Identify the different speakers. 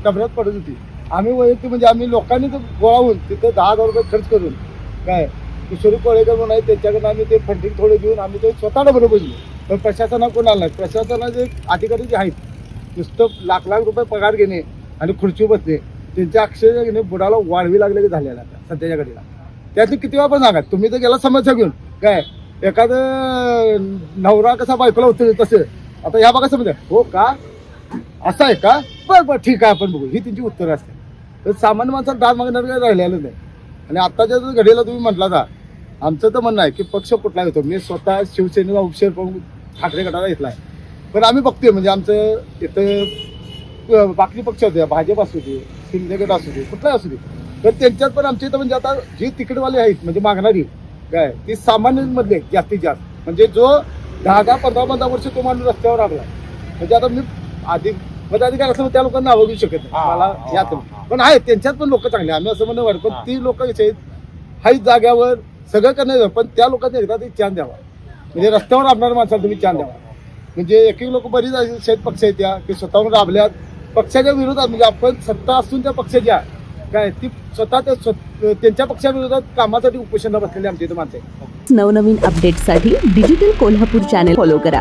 Speaker 1: डबऱ्यात पडत होती. आम्ही वैयक्तिक म्हणजे आम्ही लोकांनी तो गोळा होऊन तिथं 10,000 रुपये खर्च करून काय किशोरी कोळेकर म्हणून आहे त्यांच्याकडनं आम्ही ते फंडिंग थोडे घेऊन आम्ही ते स्वतः डबरं बसलो. पण प्रशासनाला कोणाला नाही. प्रशासनाचे अधिकारी जे आहेत नुसतं लाख रुपये पगार घेणे आणि खुर्ची बसणे त्यांच्या अक्षरशः घेणे बुडाला वाढवी लागले की झालेला आता सध्याच्या घडीला. त्यातली किती वेळा पण सांगा तुम्ही तर गेला समस्या घेऊन काय एखादं नवरा कसा बायकोला उचल तसं आता ह्या बघा समजा हो का असं आहे का बरं ठीक आहे आपण बघू ही त्यांची उत्तरं असते. तर सामान्य माणसाला दाद मागणार काही राहिलेलं नाही. आणि आत्ताच्या घडीला तुम्ही म्हटला का आमचं तर म्हणणं आहे की पक्ष कुठला येतो मी स्वतः शिवसेनेचा उपशेर प्रमुख ठाकरे गटाला घेतला आहे. पण आम्ही बघतोय म्हणजे आमचं इथं बाकी पक्ष होते भाजप असू दे शिंदे गट असू दे कुठलाही असू दे तर त्यांच्यात पण आमच्या इथं म्हणजे आता जी तिकीटवाले आहेत म्हणजे मागणारी काय ती सामान्यांमधले जास्तीत जास्त म्हणजे जो 10-15 वर्ष तो माणूस रस्त्यावर आला म्हणजे आता मी आधी पदाधिकारी असल्यामुळे त्या लोकांना नावं घेऊ शकत नाही मला यात पण आहे त्यांच्यात पण लोक चांगले आम्ही असं म्हणणं वाटत पण ती लोक कशी आहेत हाईच जाग्यावर सगळं करण्याचं पण त्या लोकांनी एकदा ते चान द्यावा म्हणजे रस्त्यावर राबणाऱ्या माणसाला तुम्ही चान द्यावा. म्हणजे एक लोक बरीच आहेत पक्ष आहेत त्या की स्वतःहून राबल्यात पक्षाच्या विरोधात म्हणजे आपण सत्ता असून त्या पक्षाच्या काय ती स्वतः त्यांच्या पक्षाविरोधात कामासाठी उपोषणाला बसलेली आमच्या इथं माणसं आहेत.
Speaker 2: नवनवीन अपडेटसाठी डिजिटल कोल्हापूर चॅनेल फॉलो करा.